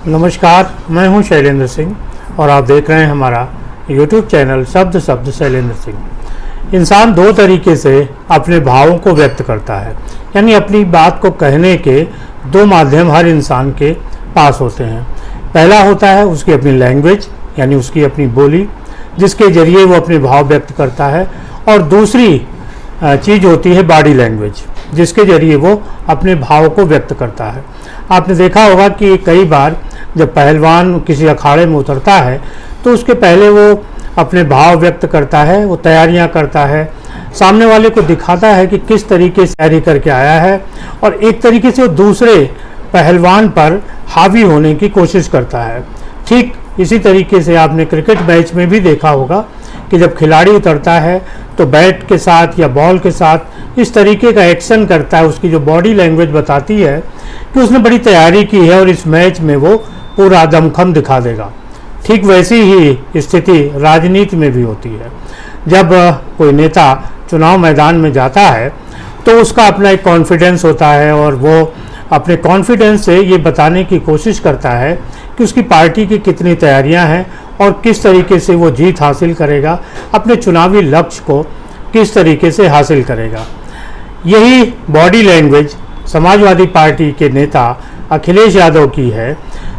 नमस्कार, मैं हूं शैलेंद्र सिंह और आप देख रहे हैं हमारा YouTube चैनल शब्द शब्द शैलेंद्र सिंह। इंसान दो तरीके से अपने भावों को व्यक्त करता है, यानी अपनी बात को कहने के दो माध्यम हर इंसान के पास होते हैं। पहला होता है उसकी अपनी लैंग्वेज, यानी उसकी अपनी बोली, जिसके जरिए वो अपने भाव व्यक्त करता है, और दूसरी चीज़ होती है बॉडी लैंग्वेज, जिसके जरिए वो अपने भाव को व्यक्त करता है। आपने देखा होगा कि कई बार जब पहलवान किसी अखाड़े में उतरता है तो उसके पहले वो अपने भाव व्यक्त करता है, वो तैयारियां करता है, सामने वाले को दिखाता है कि किस तरीके से तैयारी करके आया है, और एक तरीके से वो दूसरे पहलवान पर हावी होने की कोशिश करता है। ठीक इसी तरीके से आपने क्रिकेट मैच में भी देखा होगा कि जब खिलाड़ी उतरता है तो बैट के साथ या बॉल के साथ इस तरीके का एक्शन करता है, उसकी जो बॉडी लैंग्वेज बताती है कि उसने बड़ी तैयारी की है और इस मैच में वो पूरा दमखम दिखा देगा। ठीक वैसी ही स्थिति राजनीति में भी होती है। जब कोई नेता चुनाव मैदान में जाता है तो उसका अपना एक कॉन्फिडेंस होता है, और वो अपने कॉन्फिडेंस से ये बताने की कोशिश करता है कि उसकी पार्टी की कितनी तैयारियां हैं और किस तरीके से वो जीत हासिल करेगा, अपने चुनावी लक्ष्य को किस तरीके से हासिल करेगा। यही बॉडी लैंग्वेज समाजवादी पार्टी के नेता अखिलेश यादव की है,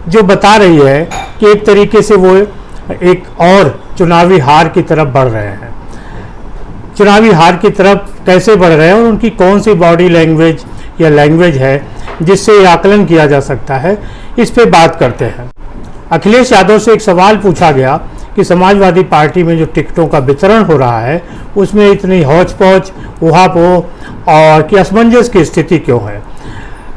जो बता रही है कि एक तरीके से वो एक और चुनावी हार की तरफ बढ़ रहे हैं। चुनावी हार की तरफ कैसे बढ़ रहे हैं और उनकी कौन सी बॉडी लैंग्वेज या लैंग्वेज है जिससे ये आकलन किया जा सकता है, इस पे बात करते हैं। अखिलेश यादव से एक सवाल पूछा गया कि समाजवादी पार्टी में जो टिकटों का वितरण हो रहा है उसमें इतनी हौच पौच, उहापोह और कि असमंजस की स्थिति क्यों है।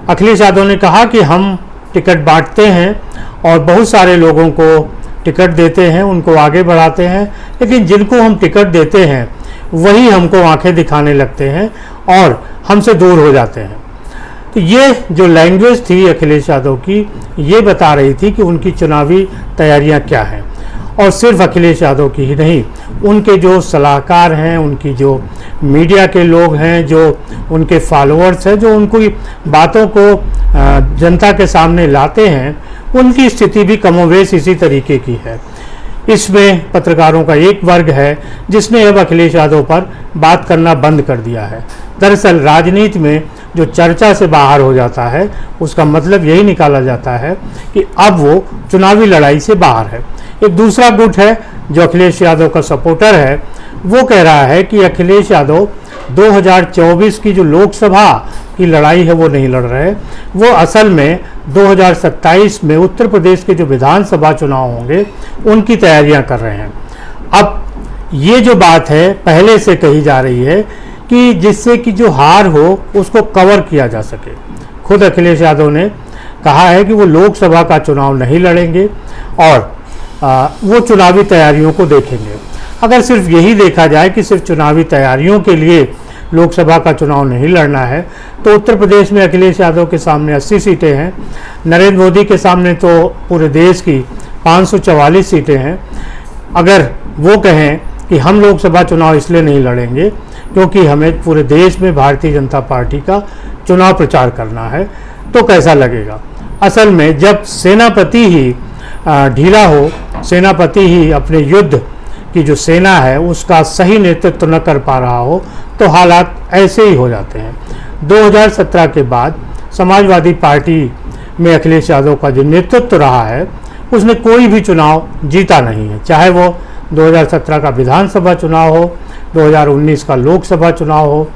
अखिलेश यादव ने कहा कि हम टिकट बांटते हैं और बहुत सारे लोगों को टिकट देते हैं, उनको आगे बढ़ाते हैं, लेकिन जिनको हम टिकट देते हैं वही हमको आंखें दिखाने लगते हैं और हमसे दूर हो जाते हैं। तो ये जो लैंग्वेज थी अखिलेश यादव की, ये बता रही थी कि उनकी चुनावी तैयारियां क्या हैं। और सिर्फ अखिलेश यादव की ही नहीं, उनके जो सलाहकार हैं, उनकी जो मीडिया के लोग हैं, जो उनके फॉलोअर्स हैं, जो उनकी बातों को जनता के सामने लाते हैं, उनकी स्थिति भी कमोवेश इसी तरीके की है। इसमें पत्रकारों का एक वर्ग है जिसने अब अखिलेश यादव पर बात करना बंद कर दिया है। दरअसल राजनीति में जो चर्चा से बाहर हो जाता है उसका मतलब यही निकाला जाता है कि अब वो चुनावी लड़ाई से बाहर है। एक दूसरा गुट है जो अखिलेश यादव का सपोर्टर है, वो कह रहा है कि अखिलेश यादव 2024 की जो लोकसभा की लड़ाई है वो नहीं लड़ रहे, वो असल में 2027 में उत्तर प्रदेश के जो विधानसभा चुनाव होंगे उनकी तैयारियां कर रहे हैं। अब ये जो बात है पहले से कही जा रही है कि जिससे कि जो हार हो उसको कवर किया जा सके। खुद अखिलेश यादव ने कहा है कि वो लोकसभा का चुनाव नहीं लड़ेंगे और वो चुनावी तैयारियों को देखेंगे। अगर सिर्फ यही देखा जाए कि सिर्फ चुनावी तैयारियों के लिए लोकसभा का चुनाव नहीं लड़ना है, तो उत्तर प्रदेश में अखिलेश यादव के सामने 80 सीटें हैं, नरेंद्र मोदी के सामने तो पूरे देश की 544 सीटें हैं। अगर वो कहें कि हम लोकसभा चुनाव इसलिए नहीं लड़ेंगे क्योंकि हमें पूरे देश में भारतीय जनता पार्टी का चुनाव प्रचार करना है, तो कैसा लगेगा। असल में जब सेनापति ही ढीला हो, सेनापति ही अपने युद्ध की जो सेना है उसका सही नेतृत्व न कर पा रहा हो, तो हालात ऐसे ही हो जाते हैं। 2017 के बाद समाजवादी पार्टी में अखिलेश यादव का जो नेतृत्व रहा है उसने कोई भी चुनाव जीता नहीं है, चाहे वो 2017 का विधानसभा चुनाव हो, 2019 का लोकसभा चुनाव हो,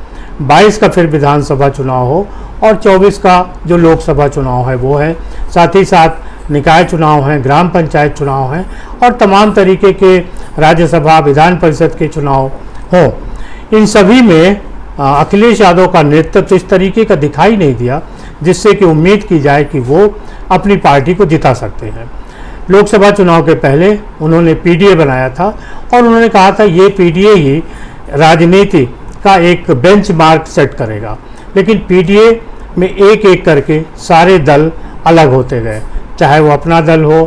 22 का फिर विधानसभा चुनाव हो, और 24 का जो लोकसभा चुनाव है वो है। साथ ही साथ निकाय चुनाव हैं, ग्राम पंचायत चुनाव हैं, और तमाम तरीके के राज्यसभा विधान परिषद के चुनाव हों। इन सभी में अखिलेश यादव का नेतृत्व इस तरीके का दिखाई नहीं दिया जिससे कि उम्मीद की जाए कि वो अपनी पार्टी को जिता सकते हैं। लोकसभा चुनाव के पहले उन्होंने पीडीए बनाया था और उन्होंने कहा था ये पीडीए ही राजनीति का एक बेंचमार्क सेट करेगा, लेकिन पीडीए में एक एक करके सारे दल अलग होते गए, चाहे वो अपना दल हो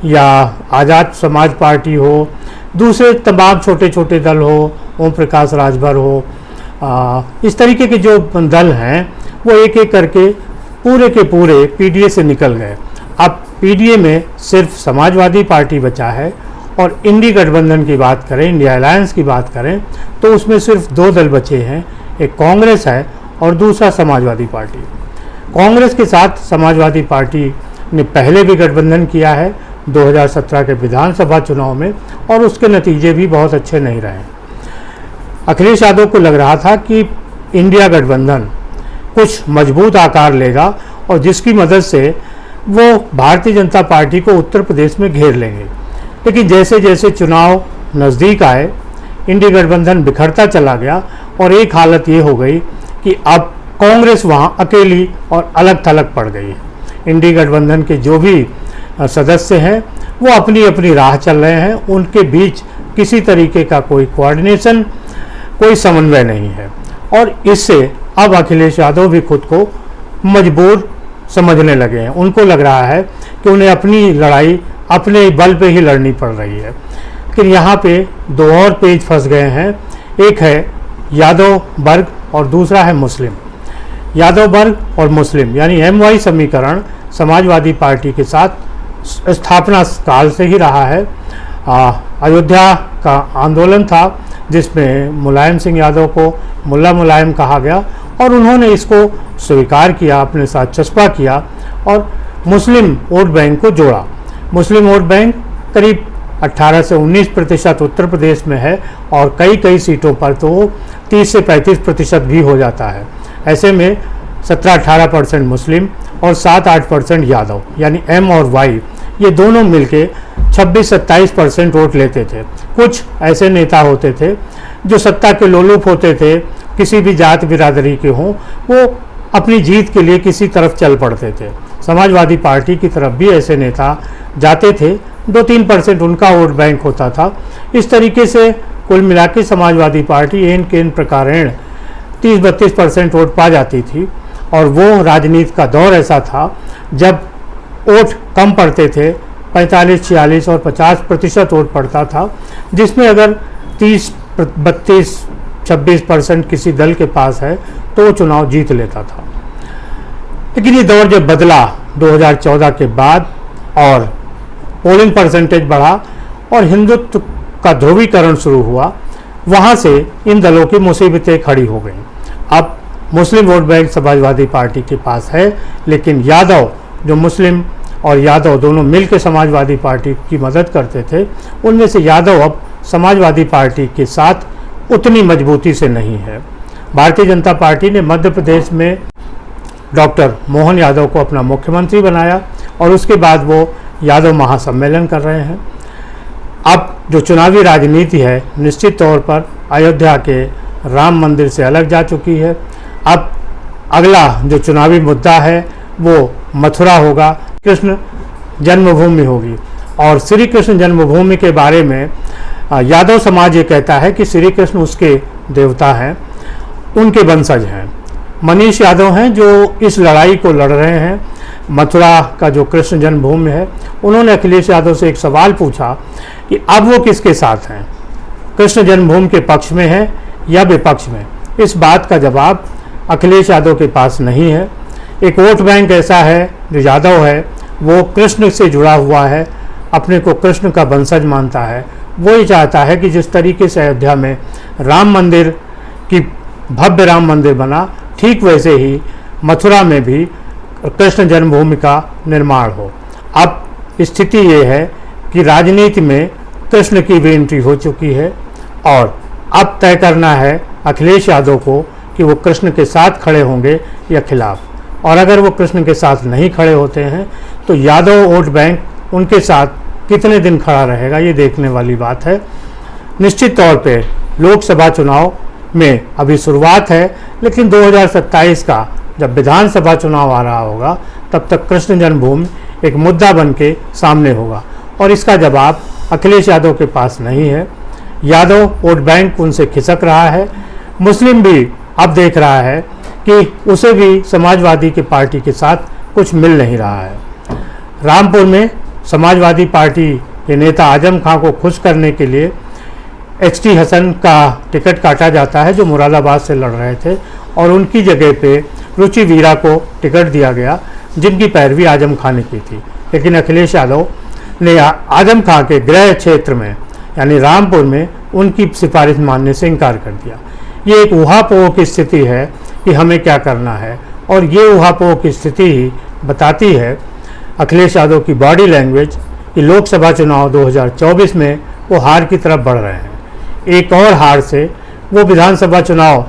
या आज़ाद समाज पार्टी हो, दूसरे तमाम छोटे छोटे दल हो, ओम प्रकाश राजभर हो, इस तरीके के जो दल हैं वो एक एक करके पूरे के पूरे पीडीए से निकल गए अब पीडीए में सिर्फ समाजवादी पार्टी बचा है और इंडी गठबंधन की बात करें, इंडिया अलायंस की बात करें तो उसमें सिर्फ 2 दल बचे हैं, एक कांग्रेस है और दूसरा समाजवादी पार्टी। कांग्रेस के साथ समाजवादी पार्टी ने पहले भी गठबंधन किया है 2017 के विधानसभा चुनाव में और उसके नतीजे भी बहुत अच्छे नहीं रहे। अखिलेश यादव को लग रहा था कि इंडिया गठबंधन कुछ मजबूत आकार लेगा और जिसकी मदद से वो भारतीय जनता पार्टी को उत्तर प्रदेश में घेर लेंगे। लेकिन जैसे जैसे चुनाव नज़दीक आए इंडी गठबंधन बिखरता चला गया और एक हालत ये हो गई कि अब कांग्रेस वहाँ अकेली और अलग थलग पड़ गई है। इंडी गठबंधन के जो भी सदस्य हैं वो अपनी अपनी राह चल रहे हैं, उनके बीच किसी तरीके का कोई कोऑर्डिनेशन, कोई समन्वय नहीं है और इससे अब अखिलेश यादव भी खुद को मजबूर समझने लगे हैं। उनको लग रहा है कि उन्हें अपनी लड़ाई अपने बल पे ही लड़नी पड़ रही है। लेकिन यहाँ पे 2 और पेज फंस गए हैं, एक है यादव वर्ग और दूसरा है मुस्लिम। यादव वर्ग और मुस्लिम यानी MY समीकरण समाजवादी पार्टी के साथ स्थापना काल से ही रहा है। अयोध्या का आंदोलन था जिसमें मुलायम सिंह यादव को मुल्ला मुलायम कहा गया और उन्होंने इसको स्वीकार किया, अपने साथ चस्पा किया और मुस्लिम वोट बैंक को जोड़ा। मुस्लिम वोट बैंक करीब 18 से 19% उत्तर प्रदेश में है और कई सीटों पर तो 30 से 35% भी हो जाता है। ऐसे में 17-18% मुस्लिम और 7-8% यादव यानी M और Y ये दोनों मिलके 26-27% वोट लेते थे। कुछ ऐसे नेता होते थे जो सत्ता के लोलुप होते थे, किसी भी जात बिरादरी के हों, वो अपनी जीत के लिए किसी तरफ चल पड़ते थे। समाजवादी पार्टी की तरफ भी ऐसे नेता जाते थे, 2-3% उनका वोट बैंक होता था। इस तरीके से कुल मिला के समाजवादी पार्टी एन केन प्रकारेण 30-32% वोट पा जाती थी और वो राजनीति का दौर ऐसा था जब वोट कम पड़ते थे, 45-46 और 50% वोट पड़ता था, जिसमें अगर 30-32-26% किसी दल के पास है तो वो चुनाव जीत लेता था। लेकिन ये दौर जब बदला 2014 के बाद और पोलिंग परसेंटेज बढ़ा और हिंदुत्व का ध्रुवीकरण शुरू हुआ, वहाँ से इन दलों की मुसीबतें खड़ी हो गईं। अब मुस्लिम वोट बैंक समाजवादी पार्टी के पास है, लेकिन यादव जो मुस्लिम और यादव दोनों मिलकर समाजवादी पार्टी की मदद करते थे, उनमें से यादव अब समाजवादी पार्टी के साथ उतनी मजबूती से नहीं है। भारतीय जनता पार्टी ने मध्य प्रदेश में डॉक्टर मोहन यादव को अपना मुख्यमंत्री बनाया और उसके बाद वो यादव महासम्मेलन कर रहे हैं। अब जो चुनावी राजनीति है निश्चित तौर पर अयोध्या के राम मंदिर से अलग जा चुकी है। अब अगला जो चुनावी मुद्दा है वो मथुरा होगा, कृष्ण जन्मभूमि होगी और श्री कृष्ण जन्मभूमि के बारे में यादव समाज ये कहता है कि श्री कृष्ण उसके देवता हैं, उनके वंशज हैं। मनीष यादव हैं जो इस लड़ाई को लड़ रहे हैं। मथुरा का जो कृष्ण जन्मभूमि है, उन्होंने अखिलेश यादव से एक सवाल पूछा कि अब वो किसके साथ हैं, कृष्ण जन्मभूमि के पक्ष में है या विपक्ष में। इस बात का जवाब अखिलेश यादव के पास नहीं है। एक वोट बैंक ऐसा है जो यादव है, वो कृष्ण से जुड़ा हुआ है, अपने को कृष्ण का वंशज मानता है। वो ये चाहता है कि जिस तरीके से अयोध्या में राम मंदिर की भव्य राम मंदिर बना, ठीक वैसे ही मथुरा में भी कृष्ण जन्मभूमि का निर्माण हो। अब स्थिति ये है कि राजनीति में कृष्ण की भी एंट्री हो चुकी है और अब तय करना है अखिलेश यादव को कि वो कृष्ण के साथ खड़े होंगे या खिलाफ। और अगर वो कृष्ण के साथ नहीं खड़े होते हैं तो यादव वोट बैंक उनके साथ कितने दिन खड़ा रहेगा, ये देखने वाली बात है। निश्चित तौर पे लोकसभा चुनाव में अभी शुरुआत है, लेकिन 2027 का जब विधानसभा चुनाव आ रहा होगा तब तक कृष्ण जन्मभूमि एक मुद्दा बन के सामने होगा और इसका जवाब अखिलेश यादव के पास नहीं है। यादव वोट बैंक उनसे खिसक रहा है। मुस्लिम भी अब देख रहा है कि उसे भी समाजवादी की पार्टी के साथ कुछ मिल नहीं रहा है। रामपुर में समाजवादी पार्टी के नेता आजम खां को खुश करने के लिए HT हसन का टिकट काटा जाता है जो मुरादाबाद से लड़ रहे थे और उनकी जगह पे रुचि वीरा को टिकट दिया गया जिनकी पैरवी आजम खां ने की थी। लेकिन अखिलेश यादव ने आजम खां के गृह क्षेत्र में यानी रामपुर में उनकी सिफारिश मानने से इनकार कर दिया। ये एक ऊहापोह की स्थिति है कि हमें क्या करना है, और ये ऊहापोह की स्थिति ही बताती है अखिलेश यादव की बॉडी लैंग्वेज कि लोकसभा चुनाव 2024 में वो हार की तरफ बढ़ रहे हैं। एक और हार से वो विधानसभा चुनाव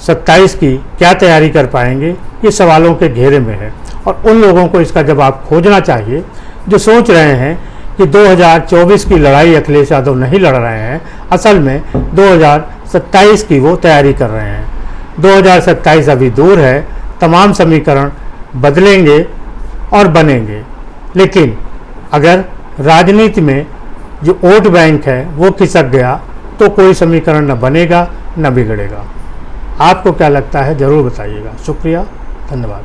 27 की क्या तैयारी कर पाएंगे, ये सवालों के घेरे में है। और उन लोगों को इसका जवाब खोजना चाहिए जो सोच रहे हैं कि 2024 की लड़ाई अखिलेश यादव नहीं लड़ रहे हैं, असल में 2027 की वो तैयारी कर रहे हैं। 2027 अभी दूर है, तमाम समीकरण बदलेंगे और बनेंगे, लेकिन अगर राजनीति में जो वोट बैंक है वो खिसक गया तो कोई समीकरण न बनेगा न बिगड़ेगा। आपको क्या लगता है ज़रूर बताइएगा। शुक्रिया, धन्यवाद।